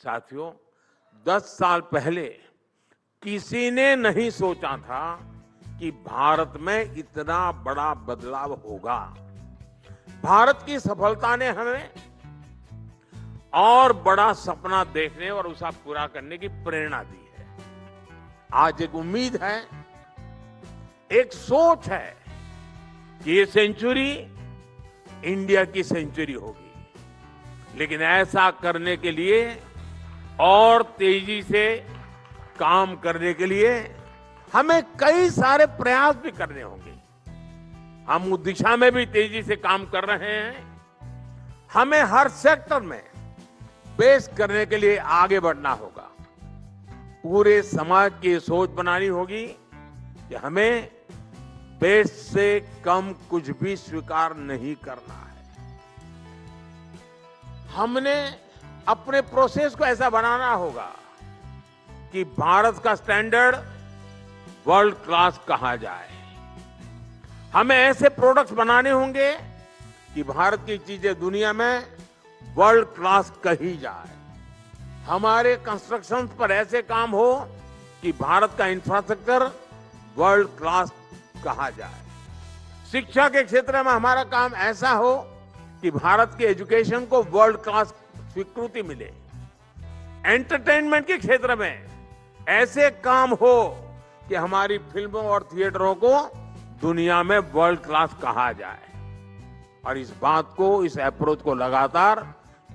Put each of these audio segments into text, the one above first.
साथियों, 10 साल पहले किसी ने नहीं सोचा था कि भारत में इतना बड़ा बदलाव होगा। भारत की सफलता ने हमें और बड़ा सपना देखने और उसे पूरा करने की प्रेरणा दी है। आज एक उम्मीद है, एक सोच है कि ये सेंचुरी इंडिया की सेंचुरी होगी। लेकिन ऐसा करने के लिए और तेजी से काम करने के लिए हमें कई सारे प्रयास भी करने होंगे। हम उस दिशा में भी तेजी से काम कर रहे हैं। हमें हर सेक्टर में बेस करने के लिए आगे बढ़ना होगा। पूरे समाज की सोच बनानी होगी कि हमें बेस से कम कुछ भी स्वीकार नहीं करना है। हमने अपने प्रोसेस को ऐसा बनाना होगा कि भारत का स्टैंडर्ड वर्ल्ड क्लास कहा जाए। हमें ऐसे प्रोडक्ट्स बनाने होंगे कि भारत की चीजें दुनिया में वर्ल्ड क्लास कही जाए। हमारे कंस्ट्रक्शन पर ऐसे काम हो कि भारत का इंफ्रास्ट्रक्चर वर्ल्ड क्लास कहा जाए। शिक्षा के क्षेत्र में हमारा काम ऐसा हो कि भारत के एजुकेशन को वर्ल्ड क्लास स्वीकृति मिले। एंटरटेनमेंट के क्षेत्र में ऐसे काम हो कि हमारी फिल्मों और थिएटरों को दुनिया में वर्ल्ड क्लास कहा जाए। और इस बात को, इस अप्रोच को लगातार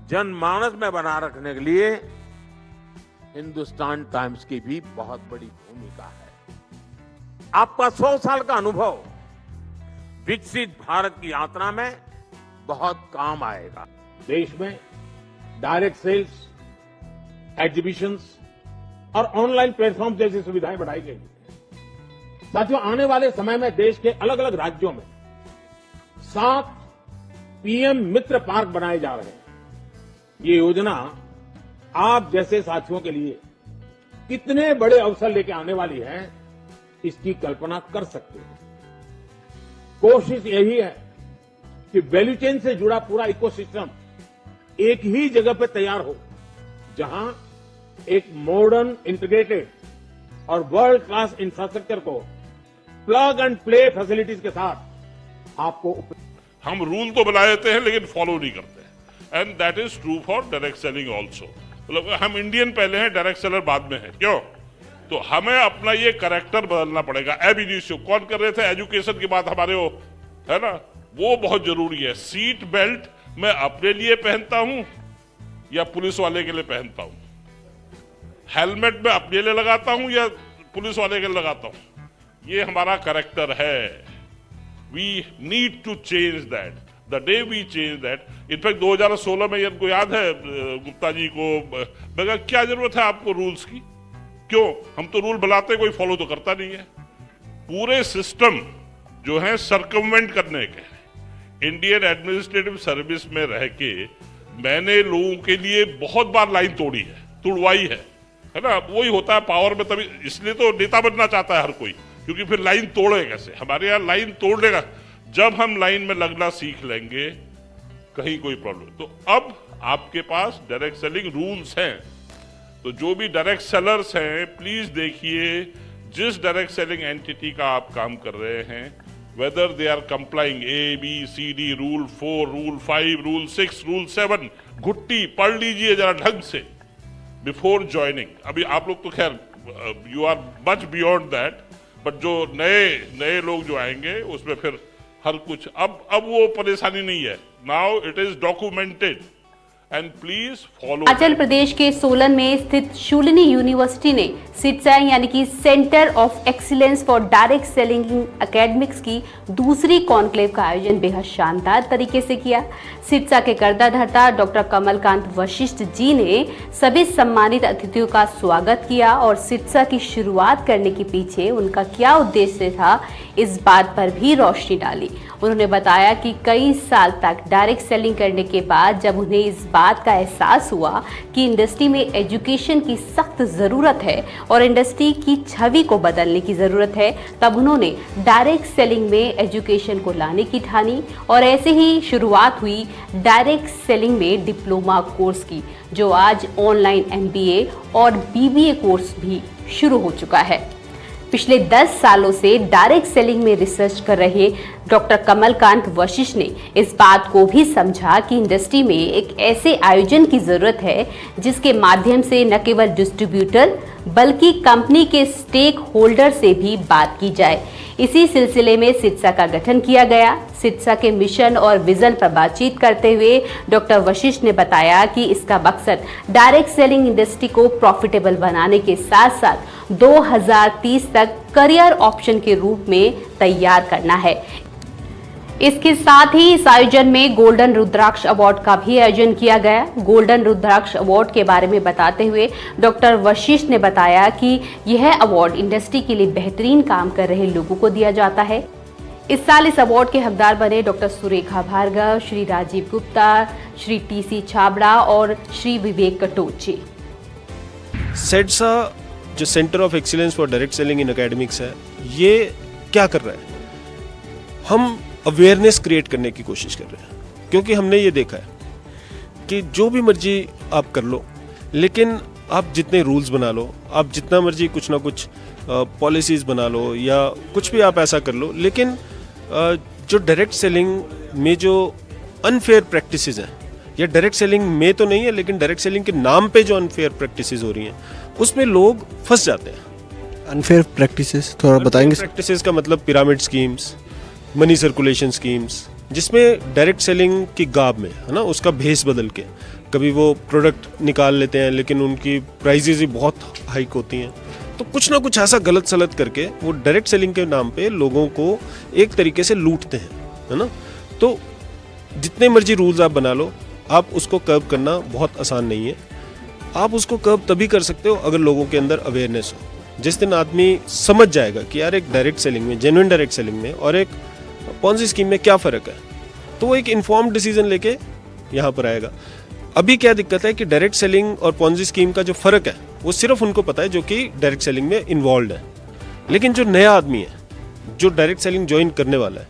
जनमानस में बना रखने के लिए हिंदुस्तान टाइम्स की भी बहुत बड़ी भूमिका है। आपका 100 साल का अनुभव विकसित भारत की यात्रा में बहुत काम आएगा। देश में डायरेक्ट सेल्स, एग्जीबिशंस और ऑनलाइन प्लेटफॉर्म जैसी सुविधाएं बढ़ाई गई हैं। साथियों, आने वाले समय में देश के अलग अलग राज्यों में 7 पीएम मित्र पार्क बनाए जा रहे हैं। ये योजना आप जैसे साथियों के लिए कितने बड़े अवसर लेके आने वाली है, इसकी कल्पना कर सकते हैं। कोशिश यही है कि वैल्यू चेन से जुड़ा पूरा इकोसिस्टम एक ही जगह पे तैयार हो, जहां एक मॉडर्न, इंटीग्रेटेड और वर्ल्ड क्लास इंफ्रास्ट्रक्चर को प्लग एंड प्ले फैसिलिटीज के साथ आपको। हम रूल तो बना देते हैं लेकिन फॉलो नहीं करते, and that is true for direct selling also. मतलब हम इंडियन पहले हैं, डायरेक्ट सेलर बाद में है। क्यों? तो हमें अपना ये कैरेक्टर बदलना पड़ेगा। एब इनिशियो कौन कर रहे थे? एजुकेशन की बात हमारे वो है ना, वो बहुत जरूरी है। सीट बेल्ट मैं अपने लिए पहनता हूं या पुलिस वाले के लिए पहनता हूं? हेलमेट मैं अपने लिए लगाता हूं या पुलिस वाले के लिए लगाता हूं? ये हमारा कैरेक्टर है। We need to change that the day we change that. In fact 2016 में इनको याद है, गुप्ता जी को मगर क्या जरूरत है आपको रूल्स की? क्यों? हम तो रूल बनाते, कोई फॉलो तो करता नहीं है। पूरे सिस्टम जो है सर्कमवेंट करने के। इंडियन एडमिनिस्ट्रेटिव सर्विस में रह के मैंने लोगों के लिए बहुत बार लाइन तोड़ी है, तुड़वाई है ना। वही होता है पावर में, तभी इसलिए तो नेता बनना चाहता है हर कोई, क्योंकि फिर लाइन तोड़े कैसे। हमारे यहाँ लाइन तोड़ने का, जब हम लाइन में लगना सीख लेंगे कहीं कोई प्रॉब्लम। तो अब आपके पास डायरेक्ट सेलिंग रूल्स हैं, तो जो भी डायरेक्ट सेलर्स हैं प्लीज देखिए जिस डायरेक्ट सेलिंग एंटिटी का आप काम कर रहे हैं, whether they are complying A, B, C, D, Rule 4, Rule 5, Rule 6, Rule 7, घुट्टी पढ़ लीजिए जरा ढंग से बिफोर ज्वाइनिंग। अभी आप लोग तो खैर you are much beyond that, but जो नए लोग जो आएंगे उसमें फिर हर कुछ अब वो परेशानी नहीं है। Now it is documented and please follow. Himachal Pradesh के सोलन में स्थित शूलिनी यूनिवर्सिटी ने सिटसा यानी कि centre of excellence for direct selling academics की दूसरी कॉन्क्लेव का आयोजन बेहद शानदार तरीके से किया। सिटसा के कर्ताधर्ता डॉक्टर कमलकांत वशिष्ठ जी ने सभी सम्मानित अतिथियों का स्वागत किया और सिटसा की शुरुआत करने के पीछे उनका क्या उद्देश्य था, इस बात पर भी रोशनी डाली। उन्होंने बताया कि कई साल तक डायरेक्ट सेलिंग करने के बाद जब उन्हें इस बात का एहसास हुआ कि इंडस्ट्री में एजुकेशन की सख्त ज़रूरत है और इंडस्ट्री की छवि को बदलने की ज़रूरत है, तब उन्होंने डायरेक्ट सेलिंग में एजुकेशन को लाने की ठानी और ऐसे ही शुरुआत हुई डायरेक्ट सेलिंग में डिप्लोमा कोर्स की, जो आज ऑनलाइन MBA और BBA कोर्स भी शुरू हो चुका है। पिछले 10 सालों से डायरेक्ट सेलिंग में रिसर्च कर रहे डॉक्टर कमलकांत वशिष्ठ ने इस बात को भी समझा कि इंडस्ट्री में एक ऐसे आयोजन की जरूरत है जिसके माध्यम से न केवल डिस्ट्रीब्यूटर बल्कि कंपनी के स्टेक होल्डर से भी बात की जाए। इसी सिलसिले में सिट्सा का गठन किया गया। सिट्सा के मिशन और विजन पर बातचीत करते हुए डॉक्टर वशिष्ठ ने बताया कि इसका मकसद डायरेक्ट सेलिंग इंडस्ट्री को प्रॉफिटेबल बनाने के साथ साथ 2030 तक करियर ऑप्शन के रूप में तैयार करना है। इसके साथ ही इस आयोजन में गोल्डन रुद्राक्ष अवार्ड का भी आयोजन किया गया। गोल्डन रुद्राक्ष अवार्ड के बारे में बताते हुए डॉक्टर वशिष्ठ ने बताया कि यह अवार्ड इंडस्ट्री के लिए बेहतरीन काम कर रहे लोगों को दिया जाता है। इस साल इस अवार्ड के हकदार बने डॉक्टर सुरेखा भार्गव, श्री राजीव गुप्ता, श्री TC छाबड़ा और श्री विवेक कटोचे। सेट्सा जो centre of excellence for direct selling in academics है, ये क्या कर रहा है? हम अवेयरनेस क्रिएट करने की कोशिश कर रहे हैं, क्योंकि हमने ये देखा है कि जो भी मर्जी आप कर लो, लेकिन आप जितने रूल्स बना लो, आप जितना मर्जी कुछ ना कुछ पॉलिसीज बना लो या कुछ भी आप ऐसा कर लो, लेकिन जो डायरेक्ट सेलिंग में जो अनफेयर प्रैक्टिसेस हैं, या डायरेक्ट सेलिंग में तो नहीं है लेकिन डायरेक्ट सेलिंग के नाम पे जो अनफेयर प्रैक्टिसेस हो रही हैं, उसमें लोग फंस जाते हैं। अनफेयर प्रैक्टिसेस थोड़ा बताएंगे? प्रैक्टिसेस का मतलब pyramid schemes, money circulation schemes, जिसमें डायरेक्ट सेलिंग की गाब में, है ना, उसका भेस बदल के कभी वो प्रोडक्ट निकाल लेते हैं लेकिन उनकी प्राइजेज ही बहुत हाइक होती हैं, तो कुछ ना कुछ ऐसा गलत सलत करके वो डायरेक्ट सेलिंग के नाम पे लोगों को एक तरीके से लूटते हैं, है ना। तो जितने मर्जी रूल्स आप बना लो, आप उसको कर्ब करना बहुत आसान नहीं है। आप उसको कर्ब तभी कर सकते हो अगर लोगों के अंदर अवेयरनेस हो। जिस दिन आदमी समझ जाएगा कि यार एक डायरेक्ट सेलिंग में, जेन्युइन डायरेक्ट सेलिंग में और एक पॉन्जी स्कीम में क्या फ़र्क है, तो वो एक इन्फॉर्म्ड डिसीजन लेके यहाँ पर आएगा। अभी क्या दिक्कत है कि डायरेक्ट सेलिंग और पॉन्जी स्कीम का जो फ़र्क है वो सिर्फ उनको पता है जो कि डायरेक्ट सेलिंग में इन्वॉल्व है, लेकिन जो नया आदमी है, जो डायरेक्ट सेलिंग ज्वाइन करने वाला है,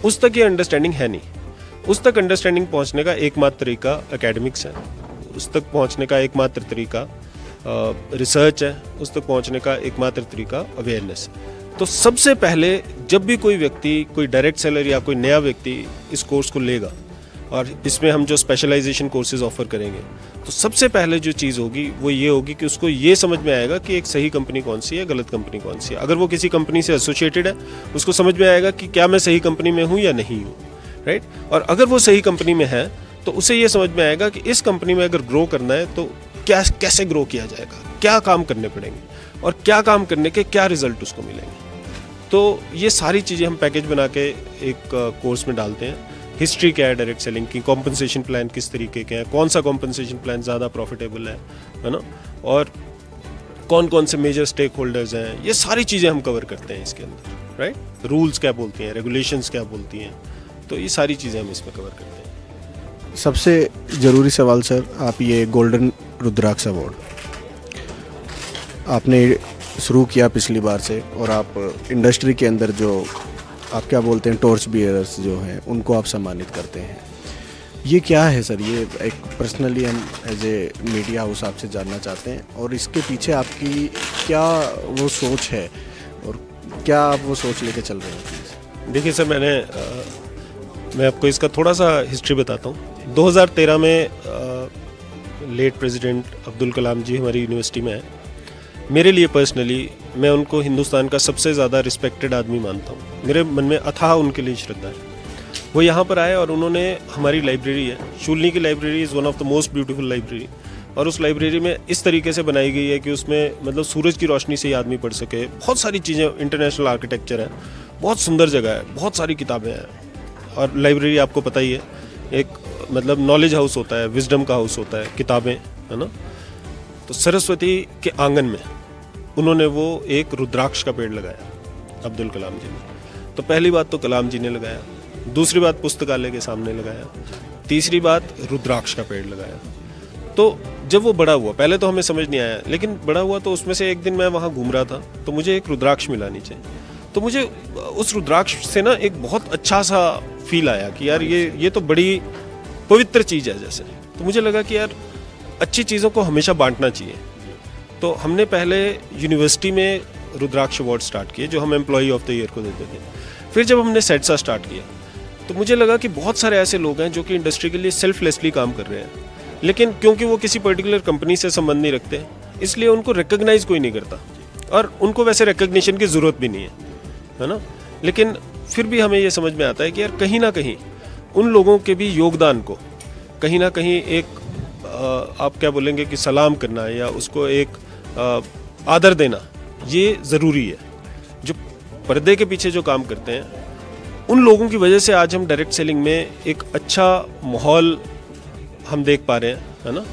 उस तक ये अंडरस्टैंडिंग है नहीं। उस तक अंडरस्टैंडिंग पहुँचने का एकमात्र तरीका एकेडमिक्स है, उस तक पहुँचने का एकमात्र तरीका रिसर्च है, उस तक पहुँचने का एकमात्र तरीका अवेयरनेस है। तो सबसे पहले जब भी कोई व्यक्ति, कोई डायरेक्ट सेलर या कोई नया व्यक्ति इस कोर्स को लेगा और इसमें हम जो स्पेशलाइजेशन कोर्सेज ऑफर करेंगे, तो सबसे पहले जो चीज़ होगी वो ये होगी कि उसको ये समझ में आएगा कि एक सही कंपनी कौन सी है, गलत कंपनी कौन सी है। अगर वो किसी कंपनी से एसोसिएटेड है, उसको समझ में आएगा कि क्या मैं सही कंपनी में हूँ या नहीं हूँ, राइट। और अगर वो सही कंपनी में है तो उसे ये समझ में आएगा कि इस कंपनी में अगर ग्रो करना है तो क्या, कैसे ग्रो किया जाएगा, क्या काम करने पड़ेंगे और क्या काम करने के क्या रिजल्ट उसको मिलेंगे। तो ये सारी चीज़ें हम पैकेज बना के एक कोर्स में डालते हैं। हिस्ट्री क्या है डायरेक्ट सेलिंग की, कॉम्पनसेशन प्लान किस तरीके के हैं, कौन सा कॉम्पनसेशन प्लान ज़्यादा प्रॉफिटेबल है ना, और कौन कौन से मेजर स्टेक होल्डर्स हैं, ये सारी चीज़ें हम कवर करते हैं इसके अंदर, राइट। रूल्स क्या बोलती हैं, रेगुलेशंस क्या बोलती हैं, तो ये सारी चीज़ें हम इसमें कवर करते हैं। सबसे ज़रूरी सवाल सर, आप ये गोल्डन रुद्राक्ष अवार्ड आपने शुरू किया पिछली बार से, और आप इंडस्ट्री के अंदर जो आप क्या बोलते हैं टॉर्च बियरर्स जो हैं उनको आप सम्मानित करते हैं, ये क्या है सर? ये एक पर्सनली हम एज ए मीडिया हाउस आपसे जानना चाहते हैं, और इसके पीछे आपकी क्या वो सोच है और क्या आप वो सोच लेके चल रहे हैं? देखिए सर, मैं आपको इसका थोड़ा सा हिस्ट्री बताता हूँ। 2013 में लेट प्रेसिडेंट अब्दुल कलाम जी हमारी यूनिवर्सिटी में आए। मेरे लिए पर्सनली मैं उनको हिंदुस्तान का सबसे ज़्यादा रिस्पेक्टेड आदमी मानता हूँ। मेरे मन में अथाह उनके लिए श्रद्धा है। वो यहाँ पर आए और उन्होंने हमारी लाइब्रेरी है, शूलनी की library is one of the most beautiful library, और उस लाइब्रेरी में इस तरीके से बनाई गई है कि उसमें मतलब सूरज की रोशनी से ही आदमी पढ़ सके। बहुत सारी चीज़ें, इंटरनेशनल आर्किटेक्चर है, बहुत सुंदर जगह है, बहुत सारी किताबें हैं। और लाइब्रेरी आपको पता ही है, एक मतलब नॉलेज हाउस होता है, विजडम का हाउस होता है, किताबें, है ना। तो सरस्वती के आंगन में उन्होंने वो एक रुद्राक्ष का पेड़ लगाया, अब्दुल कलाम जी ने। तो पहली बात तो कलाम जी ने लगाया, दूसरी बात पुस्तकालय के सामने लगाया, तीसरी बात रुद्राक्ष का पेड़ लगाया। तो जब वो बड़ा हुआ, पहले तो हमें समझ नहीं आया, लेकिन बड़ा हुआ तो उसमें से एक दिन मैं वहाँ घूम रहा था तो मुझे एक रुद्राक्ष मिला नीचे। तो मुझे उस रुद्राक्ष से ना एक बहुत अच्छा सा फील आया कि यार ये तो बड़ी पवित्र चीज़ है जैसे। तो मुझे लगा कि यार अच्छी चीज़ों को हमेशा बांटना चाहिए। तो हमने पहले यूनिवर्सिटी में रुद्राक्ष अवार्ड स्टार्ट किए जो हम एम्प्लॉई ऑफ द ईयर को देते थे। फिर जब हमने सेट्सा स्टार्ट किया तो मुझे लगा कि बहुत सारे ऐसे लोग हैं जो कि इंडस्ट्री के लिए सेल्फलेसली काम कर रहे हैं, लेकिन क्योंकि वो किसी पर्टिकुलर कंपनी से संबंध नहीं रखते इसलिए उनको रिकॉग्नाइज कोई नहीं करता, और उनको वैसे रिकॉग्निशन की ज़रूरत भी नहीं है ना। लेकिन फिर भी हमें ये समझ में आता है कि यार कहीं ना कहीं उन लोगों के भी योगदान को कहीं ना कहीं एक आप क्या बोलेंगे कि सलाम करना या उसको एक आदर देना ये ज़रूरी है। जो पर्दे के पीछे जो काम करते हैं उन लोगों की वजह से आज हम डायरेक्ट सेलिंग में एक अच्छा माहौल हम देख पा रहे हैं, है ना।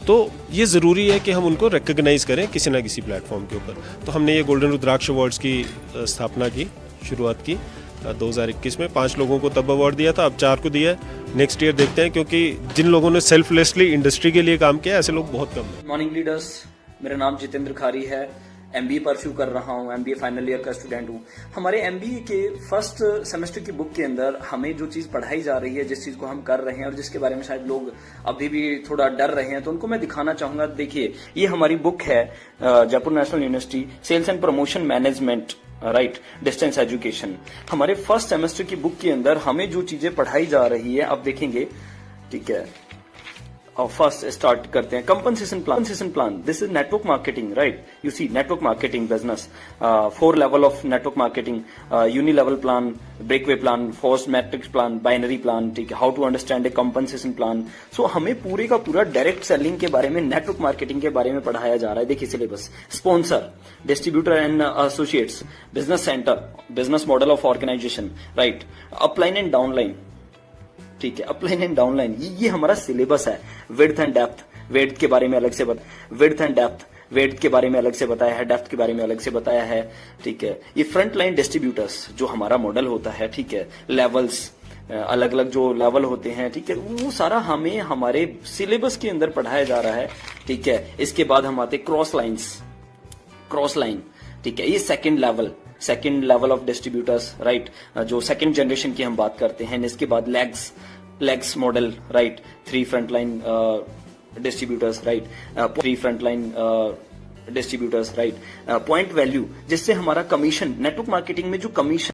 तो ये ज़रूरी है कि हम उनको रिकॉग्नाइज करें किसी ना किसी प्लेटफॉर्म के ऊपर। तो हमने ये गोल्डन रुद्राक्ष अवार्ड्स की स्थापना की, शुरुआत की 2021 में। 5 लोगों को तब अवार्ड दिया था, अब 4 को दिया है। नेक्स्ट ईयर देखते हैं, क्योंकि जिन लोगों ने सेल्फलेसली इंडस्ट्री के लिए काम किया ऐसे लोग बहुत कम हैं। मॉर्निंग लीडर्स, मेरा नाम जितेंद्र खारी है। एमबीए परस्यू कर रहा हूँ, एमबीए फाइनल ईयर का स्टूडेंट हूँ। हमारे एमबीए के फर्स्ट सेमेस्टर की बुक के अंदर हमें जो चीज पढ़ाई जा रही है, जिस चीज को हम कर रहे हैं और जिसके बारे में शायद लोग अभी भी थोड़ा डर रहे हैं, तो उनको मैं दिखाना चाहूंगा। देखिए, ये हमारी बुक है Jaipur national university sales and promotion management, right, distance education. हमारे फर्स्ट सेमेस्टर की बुक के अंदर हमें जो चीजें पढ़ाई जा रही है अब देखेंगे, ठीक है। और फर्स्ट स्टार्ट करते हैं compensation plan. This is network marketing, right. You see network marketing business, 4 level of network marketing, unilevel plan, breakaway plan, force matrix plan, binary plan, ठीक है। How to understand a compensation plan. So हमें पूरे का पूरा direct selling के बारे में, network marketing के बारे में पढ़ाया जा रहा है। देखिए syllabus, sponsor, distributor and associates, business centre, business model of organisation, right, upline and downline, ठीक है। अपलाइन एंड डाउनलाइन, ये हमारा सिलेबस है। विड्थ एंड डेप्थ, वेट के बारे में अलग से विड्थ एंड डेप्थ, वेट के बारे में अलग से बताया है, डेप्थ के बारे में अलग से बताया है, ठीक है। ये फ्रंट लाइन डिस्ट्रीब्यूटर्स जो हमारा मॉडल होता है, ठीक है। लेवल्स, अलग अलग जो लेवल होते हैं, ठीक है, वो सारा हमें हमारे सिलेबस के अंदर पढ़ाया जा रहा है, ठीक है। इसके बाद हम आते क्रॉस लाइन, ठीक है। ये second level of distributors, right, जो सेकेंड जनरेशन की हम बात करते हैं। इसके बाद legs model, right, 3 front line distributors, right, 3 front line distributors, right, point value, जिससे हमारा कमीशन, नेटवर्क मार्केटिंग में जो कमीशन